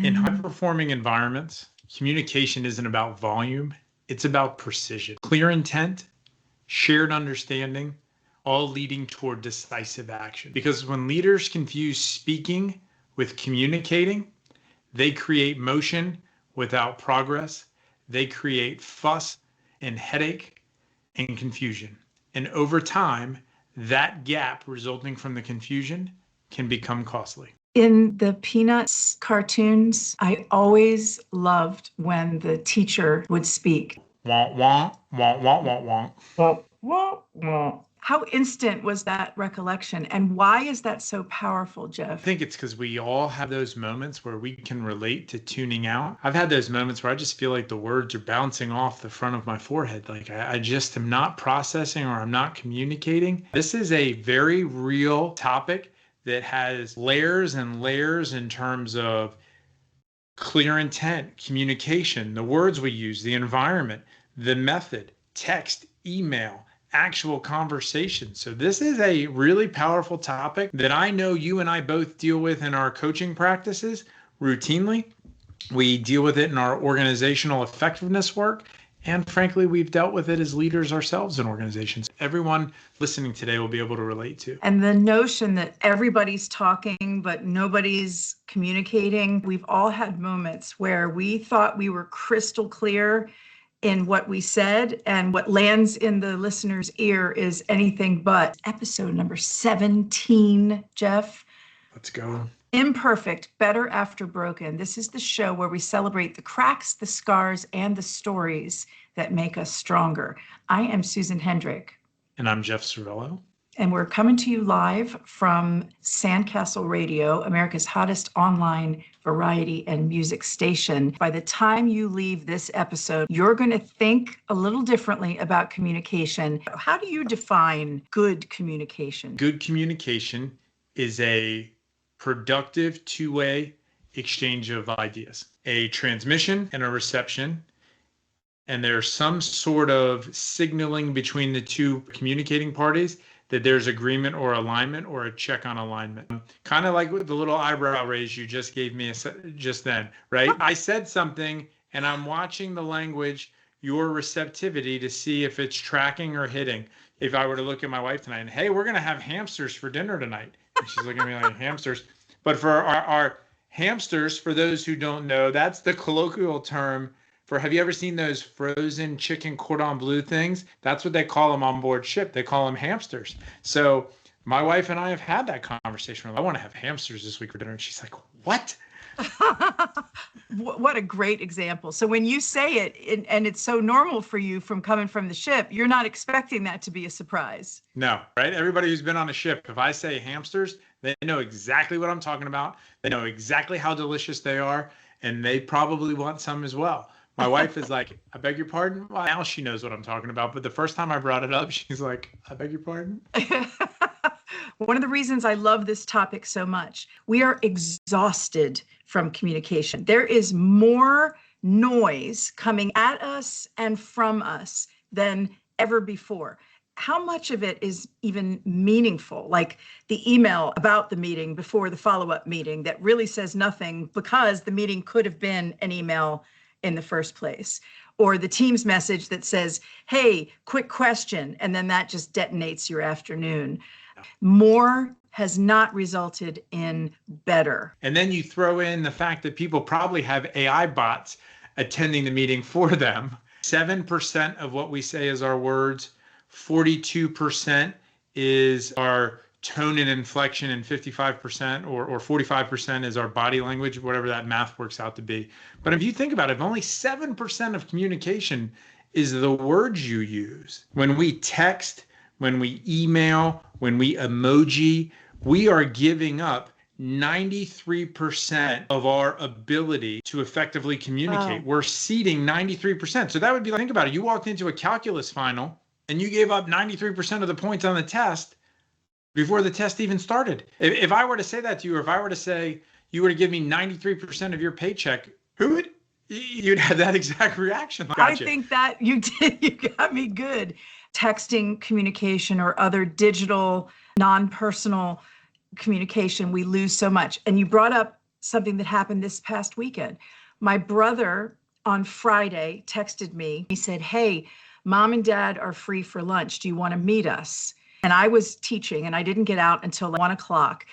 In high-performing environments, communication isn't about volume, it's about precision. Clear intent, shared understanding, all leading toward decisive action. Because when leaders confuse speaking with communicating, they create motion without progress. They create fuss and headache and confusion. And over time, that gap resulting from the confusion can become costly. In the Peanuts cartoons, I always loved when the teacher would speak. Wah, wah, wah, wah, wah, wah. Wah, wah, wah. How instant was that recollection? And why is that so powerful, Jeff? I think it's because we all have those moments where we can relate to tuning out. I've had those moments where I just feel like the words are bouncing off the front of my forehead. Like I just am not processing or I'm not communicating. This is a very real topic that has layers and layers in terms of clear intent, communication, the words we use, the environment, the method, text, email, actual conversation. So this is a really powerful topic that I know you and I both deal with in our coaching practices routinely. We deal with it in our organizational effectiveness work. And frankly, we've dealt with it as leaders ourselves in organizations. Everyone listening today will be able to relate to. And the notion that everybody's talking, but nobody's communicating. We've all had moments where we thought we were crystal clear in what we said, and what lands in the listener's ear is anything but. Episode number 17, Jeff. Let's go. Imperfect, Better After Broken. This is the show where we celebrate the cracks, the scars, and the stories that make us stronger. I am Susan Hendrich. And I'm Jeff Servello. And we're coming to you live from Sandcastle Radio, America's hottest online variety and music station. By the time you leave this episode, you're going to think a little differently about communication. How do you define good communication? Good communication is a productive two-way exchange of ideas, a transmission and a reception, and there's some sort of signaling between the two communicating parties that there's agreement or alignment or a check on alignment. Kind of like with the little eyebrow raise you just gave me just then, right? I said something and I'm watching the language, your receptivity to see if it's tracking or hitting. If I were to look at my wife tonight and, hey, we're going to have hamsters for dinner tonight. And she's looking at me like, hamsters. But for our hamsters, for those who don't know, that's the colloquial term for, have you ever seen those frozen chicken cordon bleu things? That's what they call them on board ship. They call them hamsters. So my wife and I have had that conversation. I want to have hamsters this week for dinner. And she's like, what? What a great example. So when you say it, and it's so normal for you from coming from the ship, you're not expecting that to be a surprise. No, right? Everybody who's been on a ship, if I say hamsters, they know exactly what I'm talking about. They know exactly how delicious they are, and they probably want some as well. My wife is like, I beg your pardon? Well, now she knows what I'm talking about. But the first time I brought it up, she's like, I beg your pardon? One of the reasons I love this topic so much, we are exhausted from communication. There is more noise coming at us and from us than ever before. How much of it is even meaningful? Like the email about the meeting before the follow-up meeting that really says nothing because the meeting could have been an email in the first place. Or the Teams message that says, hey, quick question, and then that just detonates your afternoon. More has not resulted in better. And then you throw in the fact that people probably have AI bots attending the meeting for them. 7% of what we say is our words, 42% is our tone and inflection, and 55% or 45% is our body language, whatever that math works out to be. But if you think about it, if only 7% of communication is the words you use. When we text, when we email, when we emoji, we are giving up 93% of our ability to effectively communicate. Wow. We're ceding 93%. So that would be like, think about it. You walked into a calculus final and you gave up 93% of the points on the test before the test even started. If I were to say that to you, or if I were to say, you were to give me 93% of your paycheck, you'd have that exact reaction. Gotcha. I think that you did. You got me good. Texting communication or other digital, non-personal communication, we lose so much. And you brought up something that happened this past weekend. My brother on Friday texted me. He said, "Hey, mom and dad are free for lunch. Do you want to meet us?" And I was teaching and I didn't get out until 1 o'clock.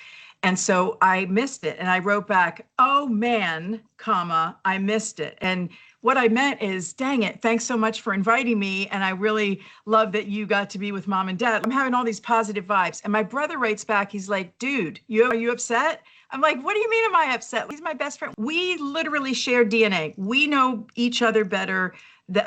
And so I missed it. And I wrote back, "Oh man, comma, I missed it." And what I meant is, dang it, thanks so much for inviting me. And I really love that you got to be with mom and dad. I'm having all these positive vibes. And my brother writes back, he's like, "Dude, are you upset?" I'm like, "What do you mean am I upset? He's my best friend." We literally share DNA. We know each other better,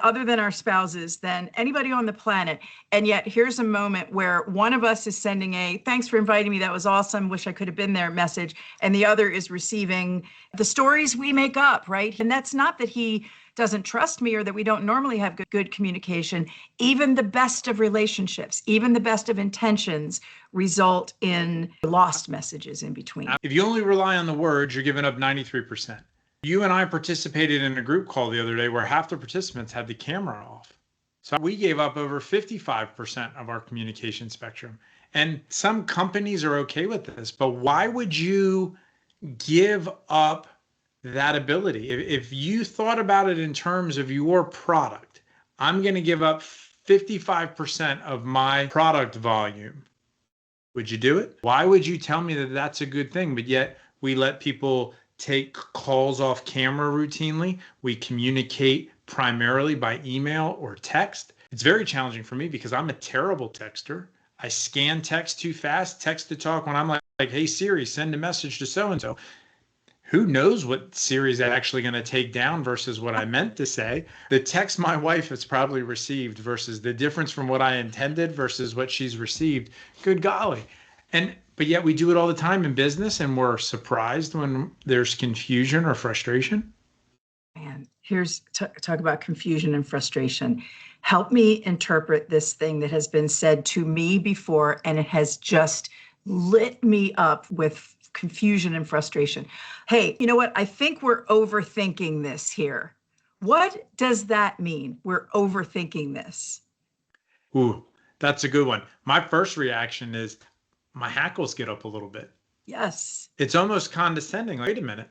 other than our spouses, than anybody on the planet. And yet here's a moment where one of us is sending a "thanks for inviting me, that was awesome, wish I could have been there" message, and the other is receiving the stories we make up, right? And that's not that he doesn't trust me or that we don't normally have good communication. Even the best of relationships, even the best of intentions result in lost messages in between. If you only rely on the words, you're giving up 93%. You and I participated in a group call the other day where half the participants had the camera off. So we gave up over 55% of our communication spectrum. And some companies are okay with this, but why would you give up that ability? If you thought about it in terms of your product, I'm going to give up 55% of my product volume. Would you do it? Why would you tell me that that's a good thing? But yet we let people take calls off camera routinely. We communicate primarily by email or text. It's very challenging for me because I'm a terrible texter. I scan text too fast, text to talk when I'm like, "Hey Siri, send a message to so-and-so." Who knows what Siri's actually going to take down versus what I meant to say. The text my wife has probably received versus the difference from what I intended versus what she's received. Good golly. But yet we do it all the time in business, and we're surprised when there's confusion or frustration. Man, here's talk about confusion and frustration. Help me interpret this thing that has been said to me before, and it has just lit me up with confusion and frustration. Hey, you know what? I think we're overthinking this here. What does that mean? We're overthinking this. Ooh, that's a good one. My first reaction is my hackles get up a little bit. Yes. It's almost condescending. Like, wait a minute.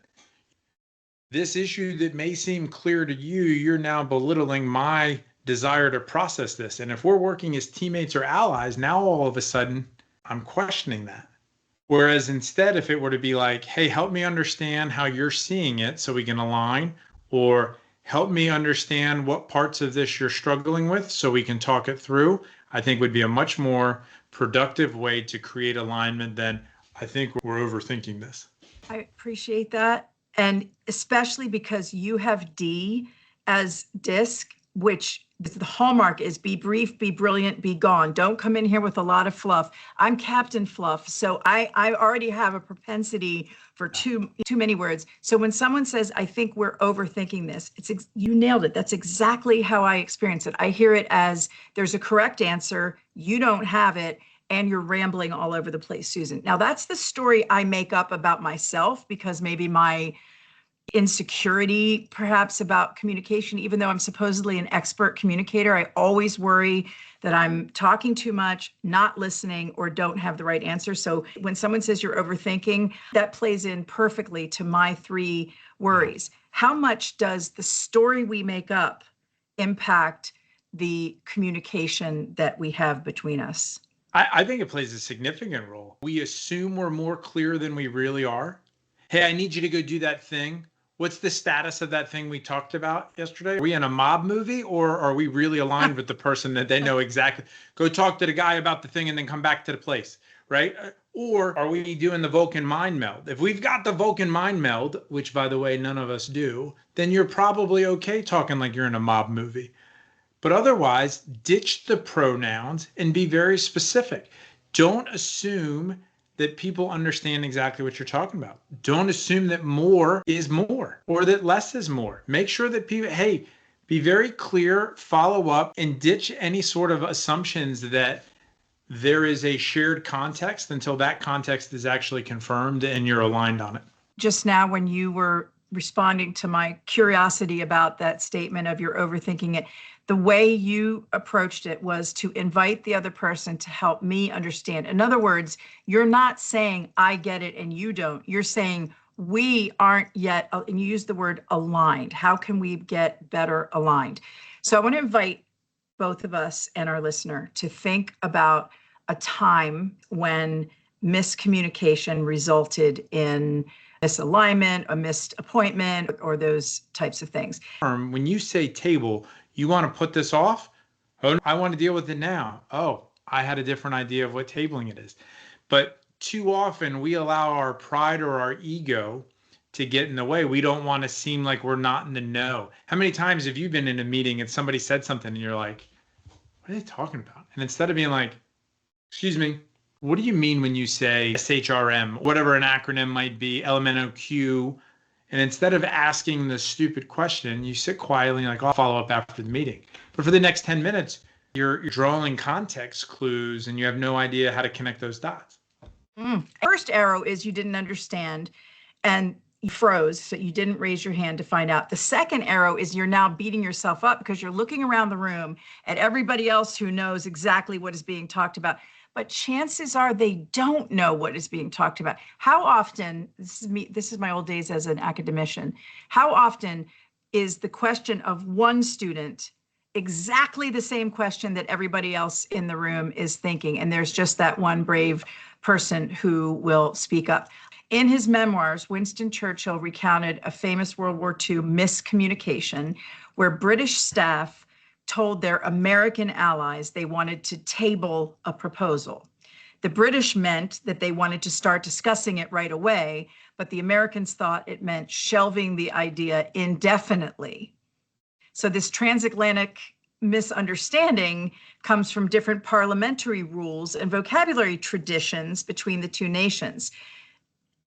This issue that may seem clear to you, you're now belittling my desire to process this. And if we're working as teammates or allies, now all of a sudden I'm questioning that. Whereas instead, if it were to be like, "Hey, help me understand how you're seeing it so we can align," or "Help me understand what parts of this you're struggling with so we can talk it through," I think would be a much more productive way to create alignment than, "I think we're overthinking this." I appreciate that. And especially because you have D as DISC, which the hallmark is be brief, be brilliant, be gone. Don't come in here with a lot of fluff. I'm Captain Fluff, so I already have a propensity for too many words. So when someone says, "I think we're overthinking this," you nailed it. That's exactly how I experience it. I hear it as there's a correct answer, you don't have it, and you're rambling all over the place, Susan. Now that's the story I make up about myself because maybe my insecurity perhaps about communication, even though I'm supposedly an expert communicator, I always worry that I'm talking too much, not listening, or don't have the right answer. So when someone says you're overthinking, that plays in perfectly to my three worries. How much does the story we make up impact the communication that we have between us? I think it plays a significant role. We assume we're more clear than we really are. "Hey, I need you to go do that thing. What's the status of that thing we talked about yesterday? Are we in a mob movie, or are we really aligned with the person that they know exactly? Go talk to the guy about the thing and then come back to the place," right? Or are we doing the Vulcan mind meld? If we've got the Vulcan mind meld, which by the way, none of us do, then you're probably okay talking like you're in a mob movie. But otherwise, ditch the pronouns and be very specific. Don't assume that people understand exactly what you're talking about. Don't assume that more is more or that less is more. Make sure that people, hey, be very clear, follow up, and ditch any sort of assumptions that there is a shared context until that context is actually confirmed and you're aligned on it. Just now, when you were responding to my curiosity about that statement of you're overthinking it, the way you approached it was to invite the other person to help me understand. In other words, you're not saying I get it and you don't. You're saying we aren't yet, and you use the word aligned. How can we get better aligned? So I want to invite both of us and our listener to think about a time when miscommunication resulted in misalignment, a missed appointment, or those types of things. When you say table, you want to put this off? Oh, I want to deal with it now. Oh, I had a different idea of what tabling it is. But too often we allow our pride or our ego to get in the way. We don't want to seem like we're not in the know. How many times have you been in a meeting and somebody said something and you're like, what are they talking about? And instead of being like, excuse me, what do you mean when you say SHRM, whatever an acronym might be, LMNOQ? And instead of asking the stupid question, you sit quietly and like, I'll follow up after the meeting. But for the next 10 minutes, you're drawing context clues and you have no idea how to connect those dots. First arrow is you didn't understand and you froze, so you didn't raise your hand to find out. The second arrow is you're now beating yourself up because you're looking around the room at everybody else who knows exactly what is being talked about. But chances are they don't know what is being talked about. How often, this is my old days as an academician, how often is the question of one student exactly the same question that everybody else in the room is thinking? And there's just that one brave person who will speak up. In his memoirs, Winston Churchill recounted a famous World War II miscommunication where British staff told their American allies they wanted to table a proposal. The British meant that they wanted to start discussing it right away, but the Americans thought it meant shelving the idea indefinitely. So this transatlantic misunderstanding comes from different parliamentary rules and vocabulary traditions between the two nations.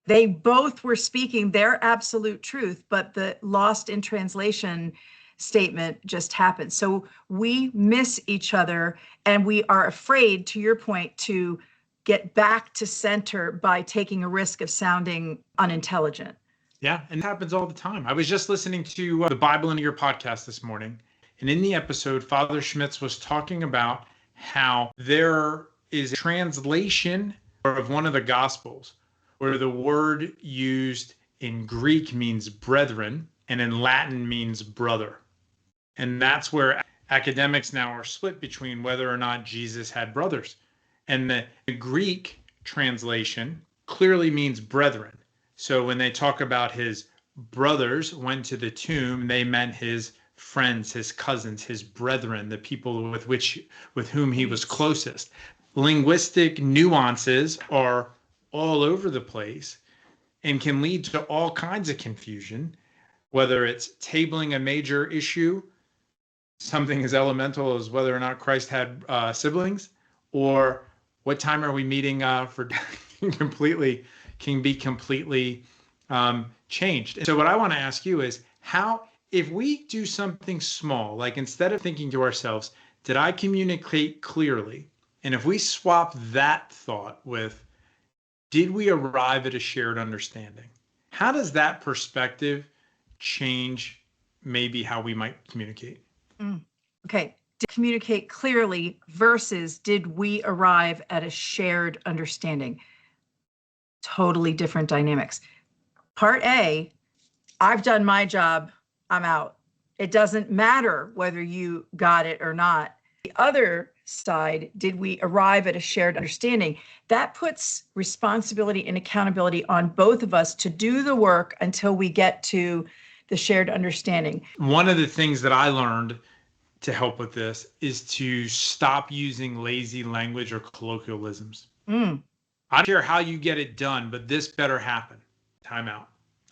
They both were speaking their absolute truth, but the lost in translation statement just happened. So we miss each other and we are afraid, to your point, to get back to center by taking a risk of sounding unintelligent. Yeah, and it happens all the time. I was just listening to the Bible into Your podcast this morning, and in the episode, Father Schmitz was talking about how there is a translation of one of the Gospels where the word used in Greek means brethren and in Latin means brother. And that's where academics now are split between whether or not Jesus had brothers. And the Greek translation clearly means brethren. So when they talk about his brothers went to the tomb, they meant his friends, his cousins, his brethren, the people with whom he was closest. Linguistic nuances are all over the place and can lead to all kinds of confusion, whether it's tabling a major issue, something as elemental as whether or not Christ had siblings, or what time are we meeting for can be completely changed. And so what I want to ask you is how, if we do something small, like instead of thinking to ourselves, did I communicate clearly? And if we swap that thought with, did we arrive at a shared understanding? How does that perspective change maybe how we might communicate? Okay. Did communicate clearly versus did we arrive at a shared understanding? Totally different dynamics. Part A, I've done my job, I'm out. It doesn't matter whether you got it or not. The other side, did we arrive at a shared understanding? That puts responsibility and accountability on both of us to do the work until we get to the shared understanding. One of the things that I learned to help with this is to stop using lazy language or colloquialisms. I don't care how you get it done, but this better happen. Time out.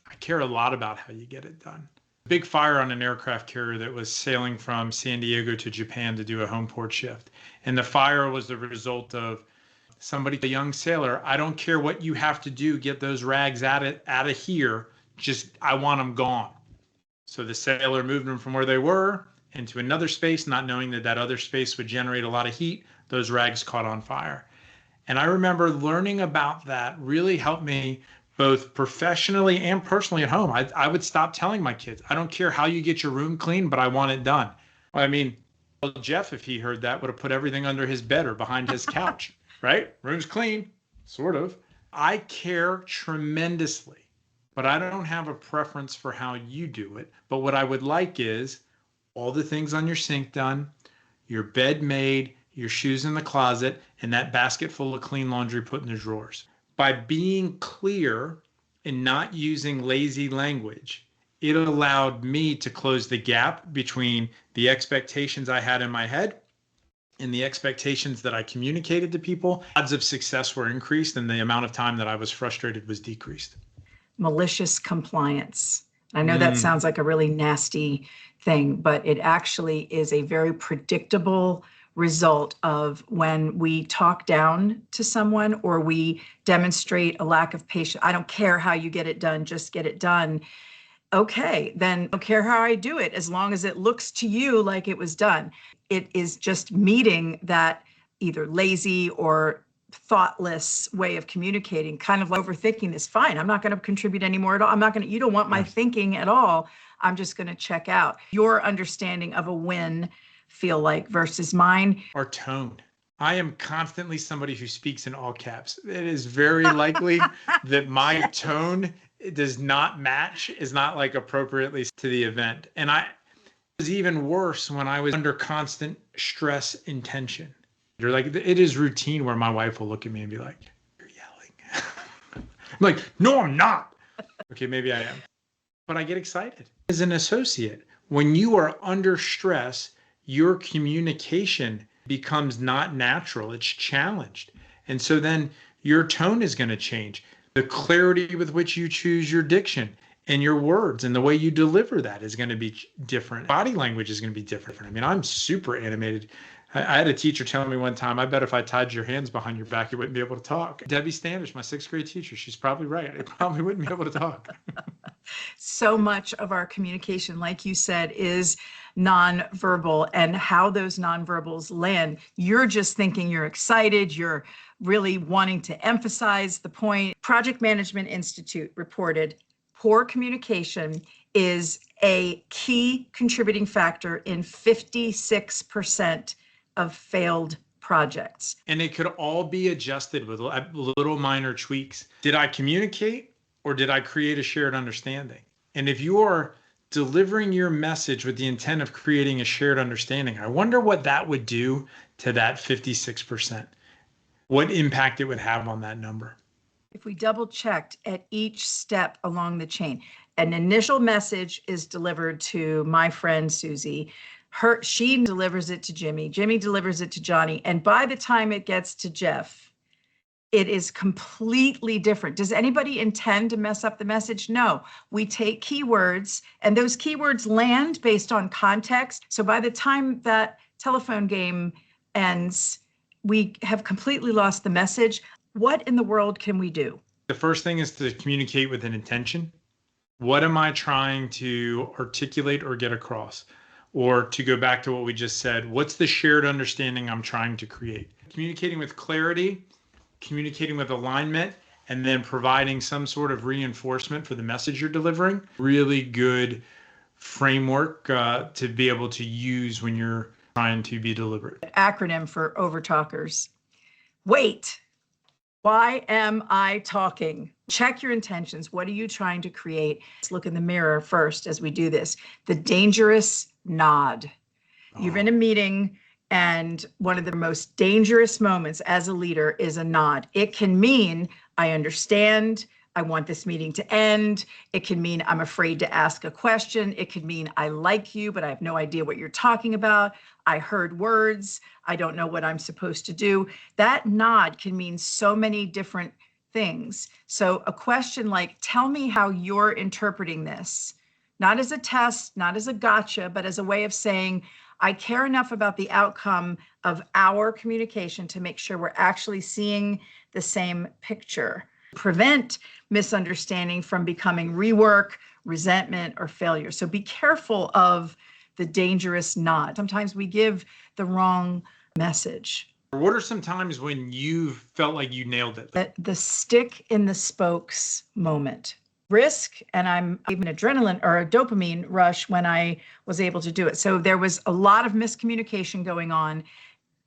I care a lot about how you get it done. Big fire on an aircraft carrier that was sailing from San Diego to Japan to do a home port shift. And the fire was the result of somebody, a young sailor, I don't care what you have to do, get those rags out of here. Just, I want them gone. So the sailor moved them from where they were into another space, not knowing that that other space would generate a lot of heat. Those rags caught on fire. And I remember learning about that really helped me both professionally and personally at home. I would stop telling my kids, I don't care how you get your room clean, but I want it done. I mean, Jeff, if he heard that, would have put everything under his bed or behind his couch, right? Room's clean, sort of. I care tremendously, but I don't have a preference for how you do it. But what I would like is all the things on your sink done, your bed made, your shoes in the closet, and that basket full of clean laundry put in the drawers. By being clear and not using lazy language, it allowed me to close the gap between the expectations I had in my head and the expectations that I communicated to people. Odds of success were increased and the amount of time that I was frustrated was decreased. Malicious compliance. I know that sounds like a really nasty thing, but it actually is a very predictable result of when we talk down to someone or we demonstrate a lack of patience. I don't care how you get it done, just get it done. Okay, then I don't care how I do it as long as it looks to you like it was done. It is just meeting that either lazy or thoughtless way of communicating, kind of like overthinking this. Fine, I'm not going to contribute anymore at all. I'm not going to, you don't want my thinking at all. I'm just going to check out. Your understanding of a win feel like versus mine. Our tone. I am constantly somebody who speaks in all caps. It is very likely that my tone does not match, is not like appropriately to the event. And it was even worse when I was under constant stress and tension. You're like, it is routine where my wife will look at me and be like, "You're yelling." I'm like, "No, I'm not." Okay, maybe I am. But I get excited. As an associate, when you are under stress, your communication becomes not natural. It's challenged. And so then your tone is going to change. The clarity with which you choose your diction and your words and the way you deliver that is going to be different. Body language is going to be different. I mean, I'm super animated. I had a teacher tell me one time, "I bet if I tied your hands behind your back, you wouldn't be able to talk." Debbie Standish, my 6th grade teacher, she's probably right. I probably wouldn't be able to talk. So much of our communication, like you said, is nonverbal, and how those nonverbals land. You're just thinking you're excited. You're really wanting to emphasize the point. Project Management Institute reported poor communication is a key contributing factor in 56% of failed projects. And it could all be adjusted with little minor tweaks. Did I communicate or did I create a shared understanding? And if you are delivering your message with the intent of creating a shared understanding, I wonder what that would do to that 56%. What impact it would have on that number. If we double checked at each step along the chain, an initial message is delivered to my friend Susie. She delivers it to Jimmy. Jimmy delivers it to Johnny. And by the time it gets to Jeff, it is completely different. Does anybody intend to mess up the message? No. We take keywords, and those keywords land based on context. So by the time that telephone game ends, we have completely lost the message. What in the world can we do? The first thing is to communicate with an intention. What am I trying to articulate or get across? Or to go back to what we just said, what's the shared understanding I'm trying to create? Communicating with clarity, communicating with alignment, and then providing some sort of reinforcement for the message you're delivering. Really good framework to be able to use when you're trying to be deliberate. Acronym for overtalkers. Wait. Why am I talking? Check your intentions. What are you trying to create? Let's look in the mirror first as we do this. The dangerous nod. You're in a meeting, and one of the most dangerous moments as a leader is a nod. It can mean, I understand, I want this meeting to end. It can mean I'm afraid to ask a question. It could mean I like you, but I have no idea what you're talking about. I heard words. I don't know what I'm supposed to do. That nod can mean so many different things. So a question like, tell me how you're interpreting this, not as a test, not as a gotcha, but as a way of saying, I care enough about the outcome of our communication to make sure we're actually seeing the same picture. Prevent misunderstanding from becoming rework, resentment, or failure. So be careful of the dangerous nod. Sometimes we give the wrong message. What are some times when you felt like you nailed it? The stick in the spokes moment. Risk, and I'm even adrenaline or a dopamine rush when I was able to do it. So there was a lot of miscommunication going on.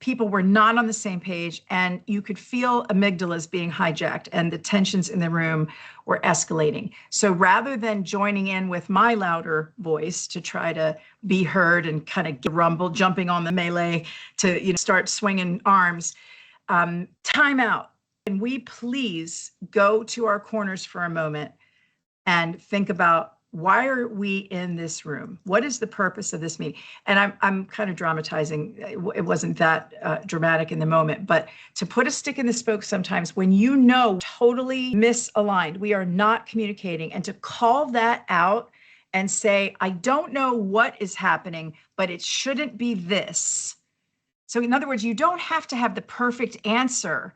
people were not on the same page, and you could feel amygdalas being hijacked and the tensions in the room were escalating. So rather than joining in with my louder voice to try to be heard and kind of rumble, jumping on the melee to start swinging arms, time out. Can we please go to our corners for a moment and think about, why are we in this room? What is the purpose of this meeting? And I'm kind of dramatizing. It wasn't that dramatic in the moment, but to put a stick in the spoke sometimes when totally misaligned, we are not communicating, and to call that out and say, I don't know what is happening, but it shouldn't be this. So in other words, you don't have to have the perfect answer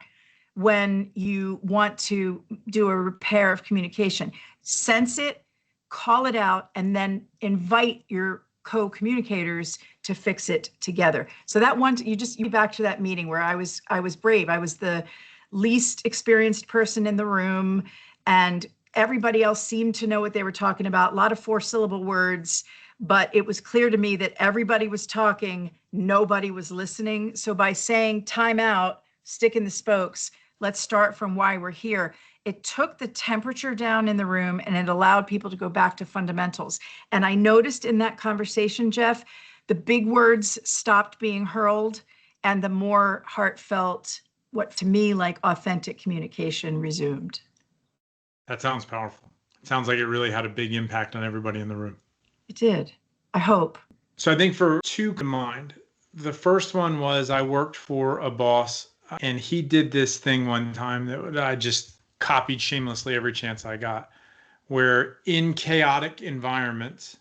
when you want to do a repair of communication. Sense it, call it out, and then invite your co-communicators to fix it together. So that one, you back to that meeting where I was brave. I was the least experienced person in the room, and everybody else seemed to know what they were talking about. A lot of 4-syllable words, but it was clear to me that everybody was talking, nobody was listening. So by saying time out, stick in the spokes, let's start from why we're here, it took the temperature down in the room and it allowed people to go back to fundamentals. And I noticed in that conversation, Jeff, the big words stopped being hurled and the more heartfelt, what to me like authentic communication resumed. That sounds powerful. It sounds like it really had a big impact on everybody in the room. It did, I hope. So I think for two in mind, the first one was I worked for a boss and he did this thing one time that I just copied shamelessly every chance I got, where in chaotic environments,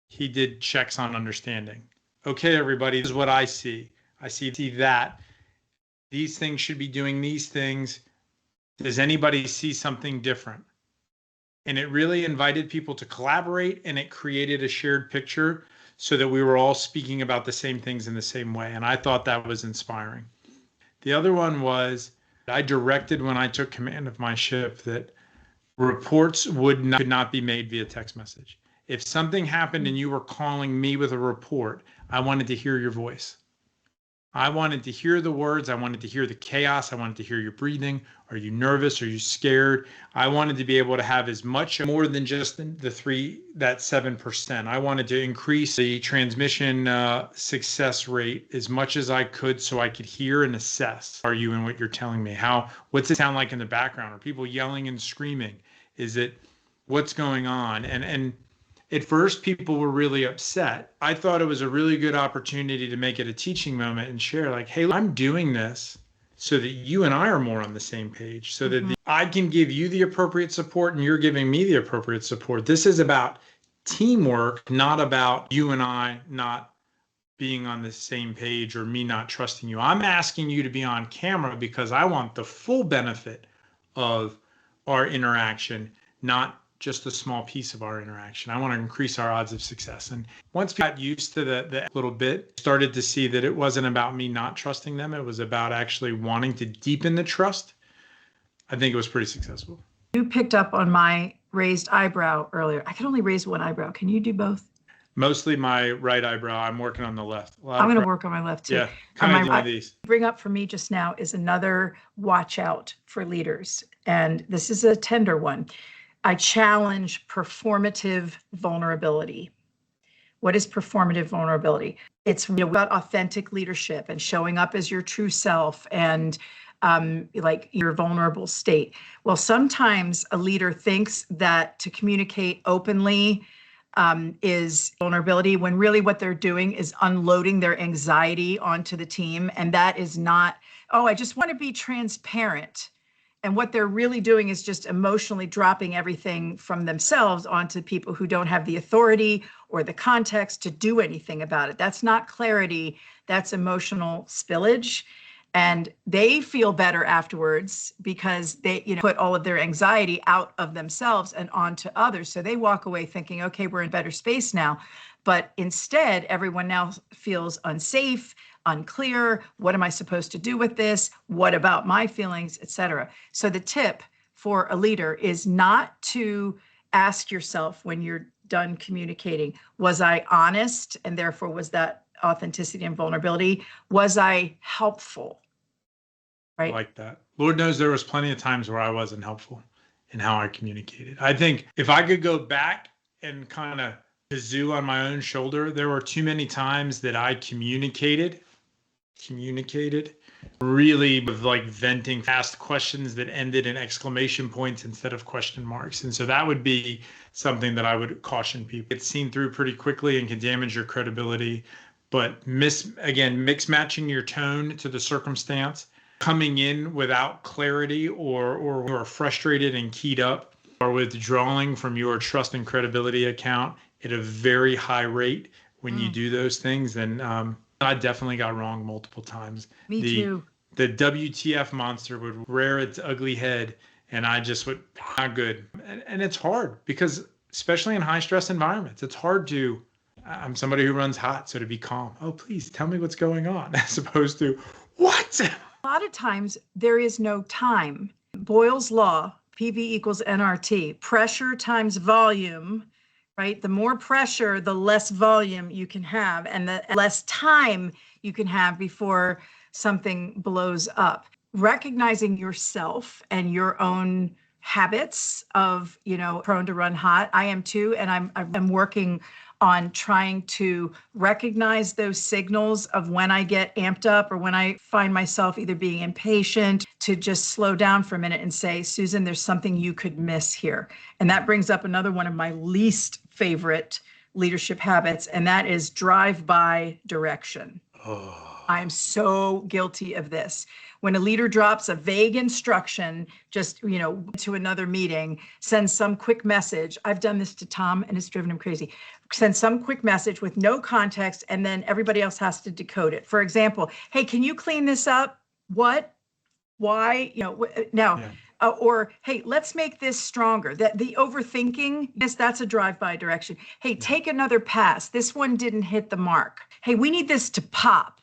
he did checks on understanding. Okay, everybody, this is what I see. I see that. These things should be doing these things. Does anybody see something different? And it really invited people to collaborate, and it created a shared picture so that we were all speaking about the same things in the same way. And I thought that was inspiring. The other one was I directed when I took command of my ship that reports could not be made via text message. If something happened and you were calling me with a report, I wanted to hear your voice. I wanted to hear the words. I wanted to hear the chaos. I wanted to hear your breathing. Are you nervous? Are you scared? I wanted to be able to have as much more than just that 7%. I wanted to increase the transmission success rate as much as I could so I could hear and assess. Are you in what you're telling me? What's it sound like in the background? Are people yelling and screaming? Is it what's going on? And at first, people were really upset. I thought it was a really good opportunity to make it a teaching moment and share like, hey, I'm doing this so that you and I are more on the same page, so that I can give you the appropriate support and you're giving me the appropriate support. This is about teamwork, not about you and I not being on the same page or me not trusting you. I'm asking you to be on camera because I want the full benefit of our interaction, not just a small piece of our interaction. I want to increase our odds of success. And once we got used to the little bit, started to see that it wasn't about me not trusting them. It was about actually wanting to deepen the trust. I think it was pretty successful. You picked up on my raised eyebrow earlier. I can only raise one eyebrow. Can you do both? Mostly my right eyebrow. I'm working on the left. I'm going to work on my left too. Yeah, kind of doing these. Bring up for me just now is another watch out for leaders. And this is a tender one. I challenge performative vulnerability. What is performative vulnerability? It's about authentic leadership and showing up as your true self and like your vulnerable state. Well, sometimes a leader thinks that to communicate openly is vulnerability, when really what they're doing is unloading their anxiety onto the team. And that is not, oh, I just want to be transparent. And what they're really doing is just emotionally dropping everything from themselves onto people who don't have the authority or the context to do anything about it. That's not clarity, that's emotional spillage. And they feel better afterwards because they put all of their anxiety out of themselves and onto others. So they walk away thinking, okay, we're in better space now. But instead, everyone now feels unsafe, unclear. What am I supposed to do with this? What about my feelings, etc. So the tip for a leader is not to ask yourself when you're done communicating, was I honest? And therefore, was that authenticity and vulnerability. Was I helpful? I Right? like that. Lord knows there was plenty of times where I wasn't helpful in how I communicated. I think if I could go back and kind of kazoo on my own shoulder, there were too many times that I communicated really with like venting fast questions that ended in exclamation points instead of question marks. And so that would be something that I would caution people. It's seen through pretty quickly and can damage your credibility. But mix matching your tone to the circumstance, coming in without clarity or frustrated and keyed up, or withdrawing from your trust and credibility account at a very high rate when you do those things, then I definitely got wrong multiple times. Me too. The WTF monster would rear its ugly head, and I just would, not good. And it's hard because, especially in high stress environments, it's hard to, I'm somebody who runs hot, so to be calm. Oh, please tell me what's going on, as opposed to, what? A lot of times there is no time. Boyle's law, PV equals nRT, pressure times volume, right? The more pressure, the less volume you can have, and the less time you can have before something blows up. Recognizing yourself and your own habits of, prone to run hot. I am too, and I'm working on trying to recognize those signals of when I get amped up or when I find myself either being impatient, to just slow down for a minute and say, Susan, there's something you could miss here. And that brings up another one of my least favorite leadership habits, and that is drive-by direction. I'm so guilty of this. When a leader drops a vague instruction, just, to another meeting, sends some quick message. I've done this to Tom and it's driven him crazy. Send some quick message with no context, and then everybody else has to decode it. For example, hey, can you clean this up? What? Why? Now, or hey, let's make this stronger. That the overthinking, yes, that's a drive-by direction. Hey, take another pass. This one didn't hit the mark. Hey, we need this to pop.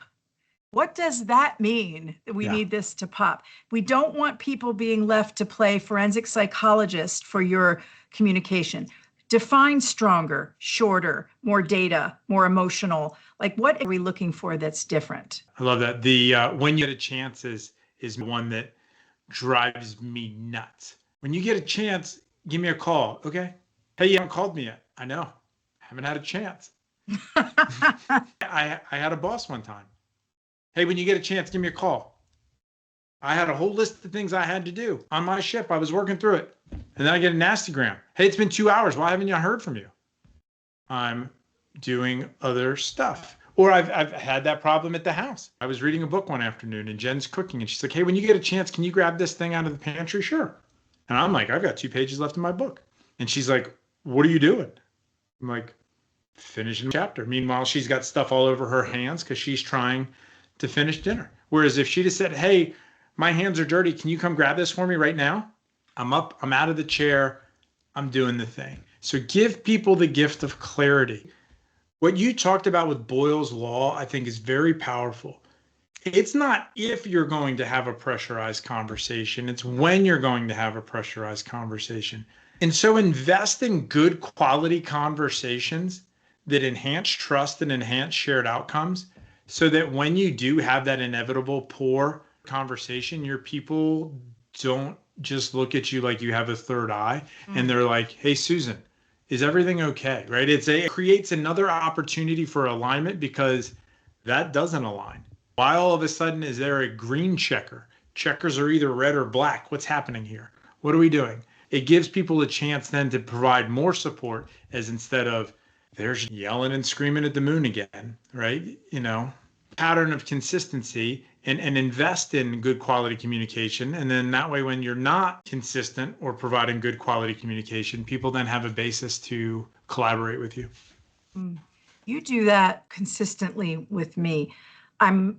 What does that mean that we need this to pop? We don't want people being left to play forensic psychologist for your communication. Define stronger, shorter, more data, more emotional. Like, what are we looking for that's different? I love that. The when you get a chance is one that drives me nuts. When you get a chance, give me a call. Okay. Hey, you haven't called me yet. I know. Haven't had a chance. I had a boss one time. Hey, when you get a chance, give me a call. I had a whole list of things I had to do on my ship. I was working through it. And then I get a nastygram. Hey, it's been 2 hours. Why haven't you heard from you? I'm doing other stuff. Or I've had that problem at the house. I was reading a book one afternoon and Jen's cooking and she's like, hey, when you get a chance, can you grab this thing out of the pantry? Sure. And I'm like, I've got 2 pages left in my book. And she's like, what are you doing? I'm like, finishing a chapter. Meanwhile, she's got stuff all over her hands because she's trying to finish dinner. Whereas if she'd have said, hey, my hands are dirty, can you come grab this for me right now? I'm up, I'm out of the chair, I'm doing the thing. So give people the gift of clarity. What you talked about with Boyle's law, I think, is very powerful. It's not if you're going to have a pressurized conversation, it's when you're going to have a pressurized conversation. And so invest in good quality conversations that enhance trust and enhance shared outcomes, so that when you do have that inevitable poor conversation, your people don't just look at you like you have a third eye and they're like, hey, Susan, is everything okay? Right? It creates another opportunity for alignment because that doesn't align. Why all of a sudden is there a green checker? Checkers are either red or black. What's happening here? What are we doing? It gives people a chance then to provide more support, as instead of they're yelling and screaming at the moon again, right? Pattern of consistency, and invest in good quality communication. And then that way, when you're not consistent or providing good quality communication, people then have a basis to collaborate with you. You do that consistently with me. I'm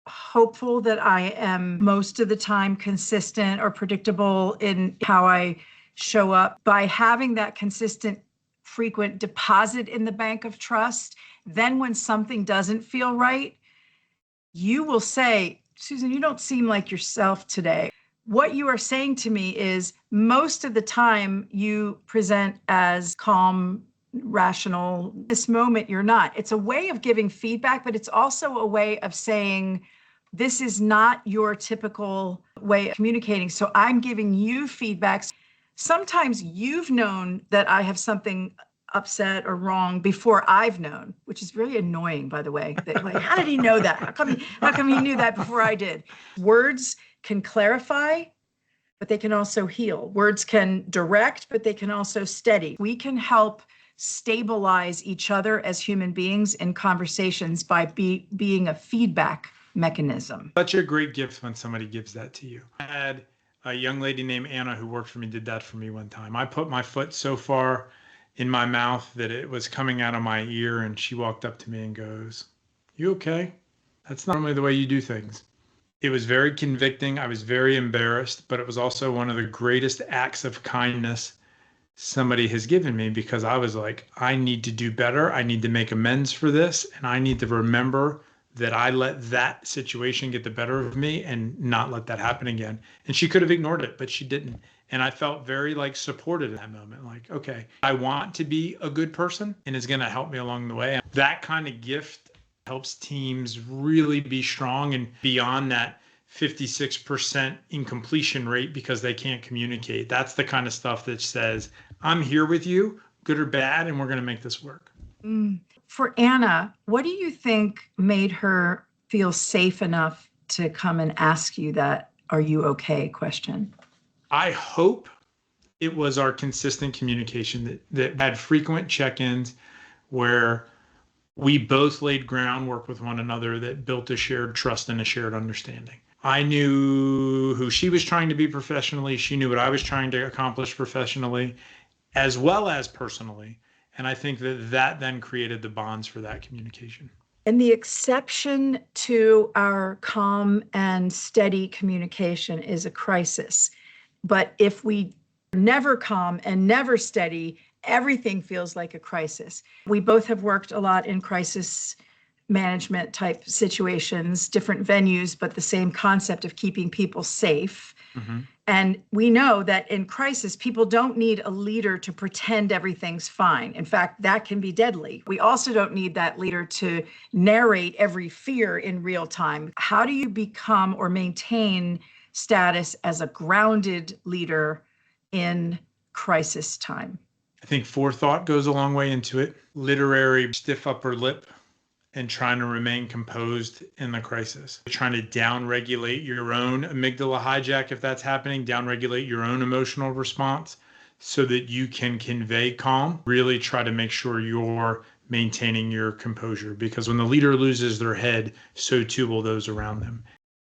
hopeful that I am most of the time consistent or predictable in how I show up. By having that consistent, frequent deposit in the bank of trust, then when something doesn't feel right, you will say, Susan, you don't seem like yourself today. What you are saying to me is most of the time you present as calm, rational. This moment, you're not. It's a way of giving feedback, but it's also a way of saying, this is not your typical way of communicating. So I'm giving you feedback. Sometimes you've known that I have something upset or wrong before I've known, which is very annoying, by the way. Like, how did he know that? How come he knew that before I did? Words can clarify, but they can also heal. Words can direct, but they can also steady. We can help stabilize each other as human beings in conversations by being a feedback mechanism. Such a great gift when somebody gives that to you. I had a young lady named Anna who worked for me, did that for me one time. I put my foot so far in my mouth that it was coming out of my ear, and she walked up to me and goes, "You okay? That's not normally the way you do things." It was very convicting. I was very embarrassed, but it was also one of the greatest acts of kindness somebody has given me, because I was like, I need to do better. I need to make amends for this. And I need to remember that I let that situation get the better of me and not let that happen again. And she could have ignored it, but she didn't. And I felt very supported in that moment. Like, okay, I want to be a good person, and it's going to help me along the way. And that kind of gift helps teams really be strong and beyond that 56% incompletion rate because they can't communicate. That's the kind of stuff that says, I'm here with you, good or bad, and we're going to make this work. For Anna, what do you think made her feel safe enough to come and ask you that "are you okay" question? I hope it was our consistent communication that had frequent check-ins where we both laid groundwork with one another that built a shared trust and a shared understanding. I knew who she was trying to be professionally. She knew what I was trying to accomplish professionally, as well as personally. And I think that then created the bonds for that communication. And the exception to our calm and steady communication is a crisis. But if we never calm and never steady, everything feels like a crisis. We both have worked a lot in crisis management type situations, different venues, but the same concept of keeping people safe. Mm-hmm. And we know that in crisis, people don't need a leader to pretend everything's fine. In fact, that can be deadly. We also don't need that leader to narrate every fear in real time. How do you become or maintain status as a grounded leader in crisis time? I think forethought goes a long way into it. Literary stiff upper lip and trying to remain composed in the crisis. Trying to downregulate your own amygdala hijack if that's happening, downregulate your own emotional response so that you can convey calm. Really try to make sure you're maintaining your composure, because when the leader loses their head, so too will those around them.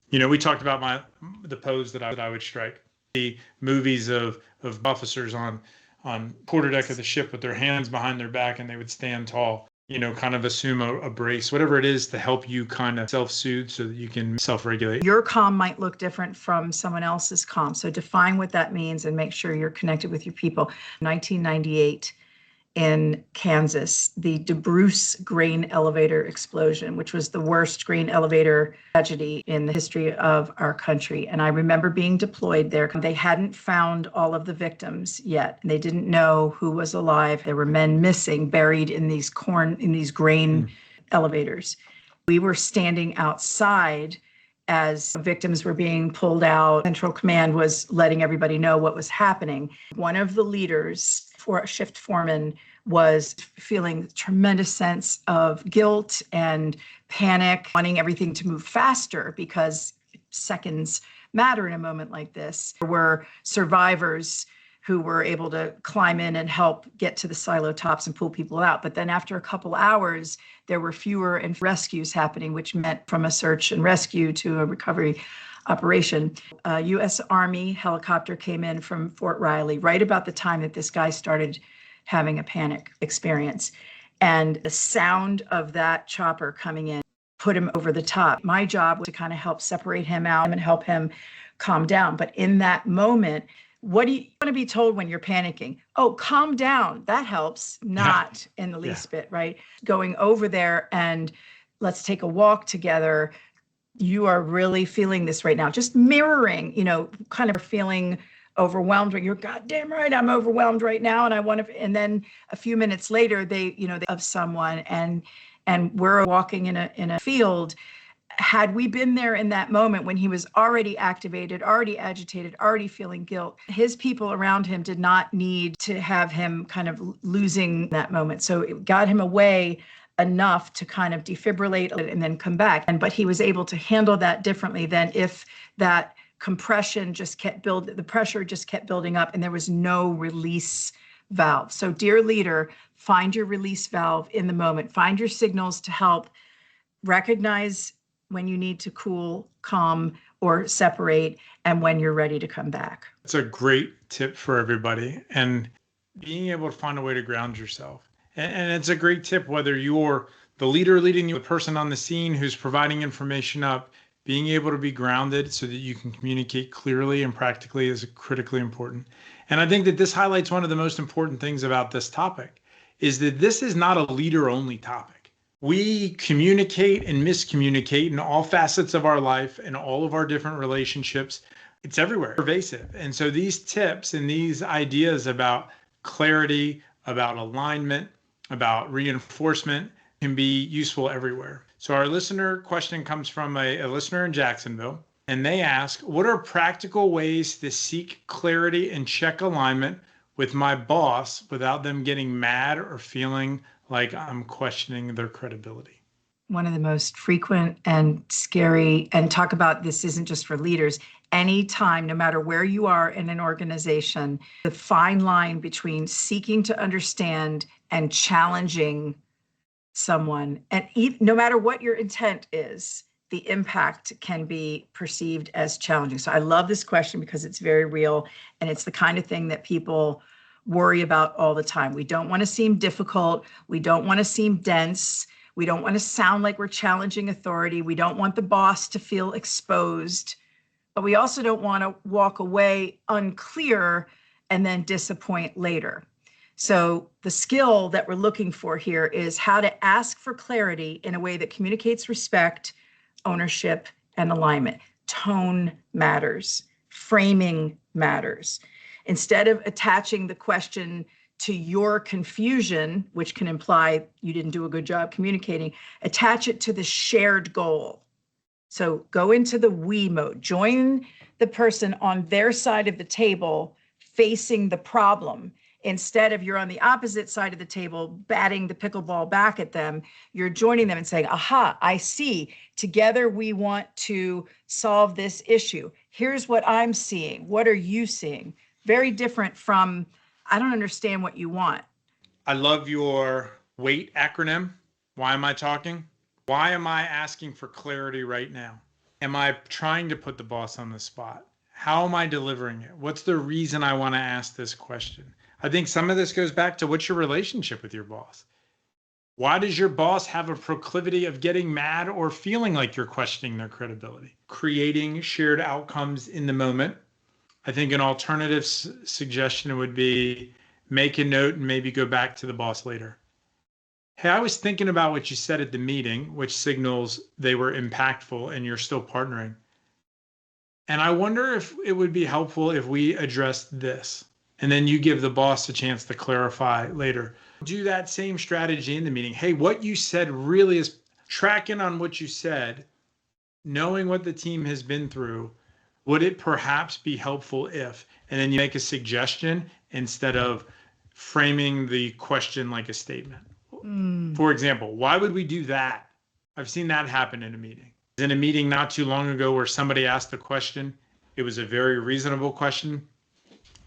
You know, we talked about the pose that I would strike. The movies of officers on quarterdeck of the ship with their hands behind their back, and they would stand tall, you know, kind of assume a brace, whatever it is to help you kind of self-soothe so that you can self-regulate. Your calm might look different from someone else's calm. So define what that means and make sure you're connected with your people. 1998 in Kansas, the DeBruce grain elevator explosion, which was the worst grain elevator tragedy in the history of our country. And I remember being deployed there. They hadn't found all of the victims yet. They didn't know who was alive. There were men missing, buried in these grain elevators. We were standing outside as victims were being pulled out. Central Command was letting everybody know what was happening. One of the leaders, for a shift foreman, was feeling a tremendous sense of guilt and panic, wanting everything to move faster because seconds matter in a moment like this. There were survivors who were able to climb in and help get to the silo tops and pull people out. But then after a couple hours, there were fewer rescues happening, which meant from a search and rescue to a recovery operation. A U.S. Army helicopter came in from Fort Riley right about the time that this guy started having a panic experience. And the sound of that chopper coming in put him over the top. My job was to kind of help separate him out and help him calm down. But in that moment, what do you want to be told when you're panicking? Oh, calm down. That helps. Not in the least bit, right? Going over there and let's take a walk together. You are really feeling this right now. Just mirroring, you know, kind of feeling overwhelmed. You're goddamn right. I'm overwhelmed right now. And I want to, and then a few minutes later, they of someone and we're walking in a field. Had we been there in that moment when he was already activated, already agitated, already feeling guilt, his people around him did not need to have him kind of losing that moment. So it got him away enough to kind of defibrillate and then come back. But he was able to handle that differently than if that compression just kept building, the pressure just kept building up and there was no release valve. So dear leader, find your release valve in the moment. Find your signals to help recognize when you need to cool, calm, or separate, and when you're ready to come back. It's a great tip for everybody. And being able to find a way to ground yourself. And it's a great tip, whether you're the leader leading the person on the scene who's providing information up, being able to be grounded so that you can communicate clearly and practically is critically important. And I think that this highlights one of the most important things about this topic is that this is not a leader-only topic. We communicate and miscommunicate in all facets of our life and all of our different relationships. It's everywhere, pervasive. And so these tips and these ideas about clarity, about alignment, about reinforcement can be useful everywhere. So our listener question comes from a listener in Jacksonville, and they ask, what are practical ways to seek clarity and check alignment with my boss without them getting mad or feeling like I'm questioning their credibility? One of the most frequent and scary, and talk about this isn't just for leaders, anytime, no matter where you are in an organization, the fine line between seeking to understand and challenging someone, and no matter what your intent is, the impact can be perceived as challenging. So I love this question because it's very real, and it's the kind of thing that people worry about all the time. We don't want to seem difficult. We don't want to seem dense. We don't want to sound like we're challenging authority. We don't want the boss to feel exposed, but we also don't want to walk away unclear and then disappoint later. So the skill that we're looking for here is how to ask for clarity in a way that communicates respect, ownership, and alignment. Tone matters. Framing matters. Instead of attaching the question to your confusion, which can imply you didn't do a good job communicating, attach it to the shared goal. So go into the we mode. Join the person on their side of the table facing the problem. Instead of you're on the opposite side of the table batting the pickleball back at them, you're joining them and saying, aha, I see. Together we want to solve this issue. Here's what I'm seeing. What are you seeing? Very different from, I don't understand what you want. I love your WAIT acronym. Why am I talking? Why am I asking for clarity right now? Am I trying to put the boss on the spot? How am I delivering it? What's the reason I want to ask this question? I think some of this goes back to what's your relationship with your boss? Why does your boss have a proclivity of getting mad or feeling like you're questioning their credibility? Creating shared outcomes in the moment. I think an alternative suggestion would be make a note and maybe go back to the boss later. Hey, I was thinking about what you said at the meeting, which signals they were impactful and you're still partnering. And I wonder if it would be helpful if we addressed this. And then you give the boss a chance to clarify later. Do that same strategy in the meeting. Hey, what you said really is tracking on what you said, knowing what the team has been through. Would it perhaps be helpful if, and then you make a suggestion instead of framing the question like a statement. For example, why would we do that? I've seen that happen in a meeting. In a meeting not too long ago where somebody asked a question, it was a very reasonable question,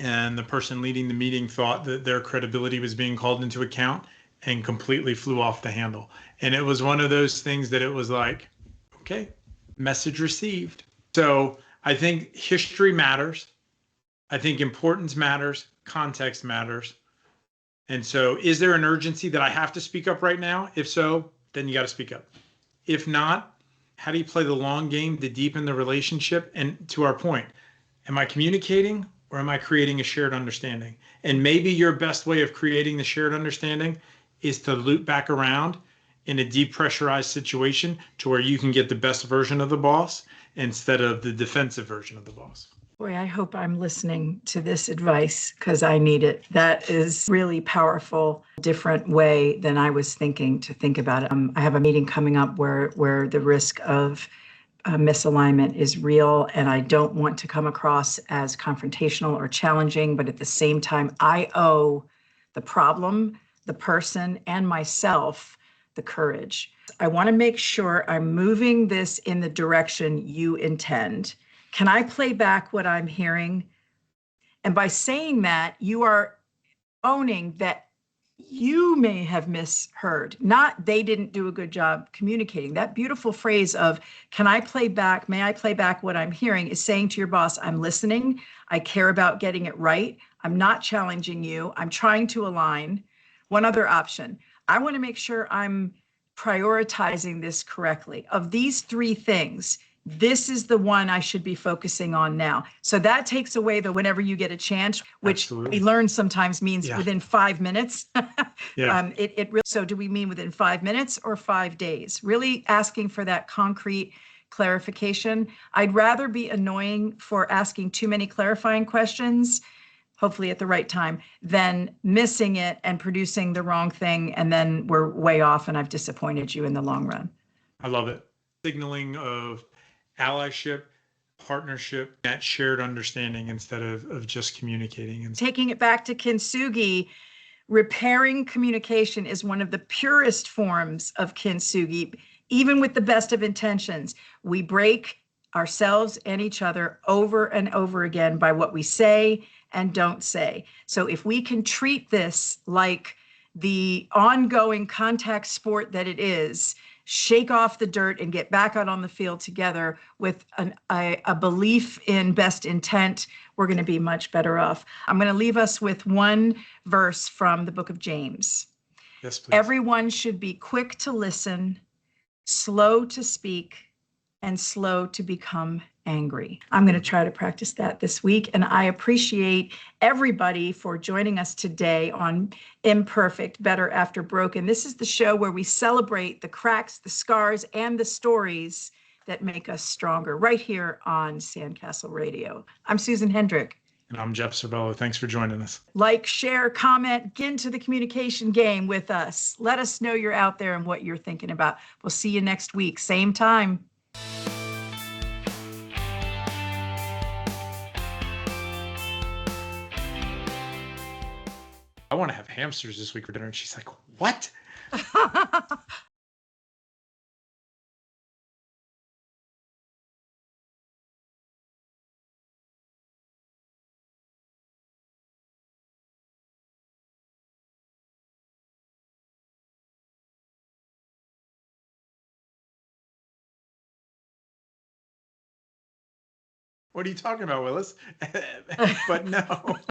and the person leading the meeting thought that their credibility was being called into account and completely flew off the handle. And it was one of those things that it was like, okay, message received. So I think history matters. I think importance matters. Context matters. And so is there an urgency that I have to speak up right now? If so, then you got to speak up. If not, how do you play the long game to deepen the relationship? And to our point, am I communicating or am I creating a shared understanding? And maybe your best way of creating the shared understanding is to loop back around in a depressurized situation to where you can get the best version of the boss instead of the defensive version of the boss. Boy, I hope I'm listening to this advice because I need it. That is really powerful, different way than I was thinking to think about it. I have a meeting coming up where the risk of misalignment is real, and I don't want to come across as confrontational or challenging, but at the same time, I owe the problem, the person, and myself the courage. I want to make sure I'm moving this in the direction you intend. Can I play back what I'm hearing? And by saying that, you are owning that you may have misheard, not they didn't do a good job communicating. That beautiful phrase of, can I play back, may I play back what I'm hearing, is saying to your boss, I'm listening, I care about getting it right, I'm not challenging you, I'm trying to align. One other option, I want to make sure I'm prioritizing this correctly. Of these three things, this is the one I should be focusing on now. So that takes away the whenever you get a chance, which Absolutely. we learn sometimes means Yeah. within 5 minutes. Yeah. It really, so do we mean within 5 minutes or 5 days? Really asking for that concrete clarification. I'd rather be annoying for asking too many clarifying questions, hopefully at the right time, than missing it and producing the wrong thing, and then we're way off and I've disappointed you in the long run. I love it. Signaling of allyship, partnership, that shared understanding instead of just communicating. And taking it back to kintsugi, repairing communication is one of the purest forms of kintsugi, even with the best of intentions. We break ourselves and each other over and over again by what we say and don't say. So if we can treat this like the ongoing contact sport that it is, shake off the dirt and get back out on the field together with a belief in best intent, we're going to be much better off. I'm going to leave us with one verse from the book of James. yes, please. Everyone should be quick to listen, slow to speak, and slow to become angry. I'm going to try to practice that this week. And I appreciate everybody for joining us today on Imperfect, Better After Broken. This is the show where we celebrate the cracks, the scars, and the stories that make us stronger, right here on Sandcastle Radio. I'm Susan Hendrich. And I'm Jeff Servello. Thanks for joining us. Like, share, comment, get into the communication game with us. Let us know you're out there and what you're thinking about. We'll see you next week, same time. I want to have hamsters this week for dinner. And she's like, what? What are you talking about, Willis? But no.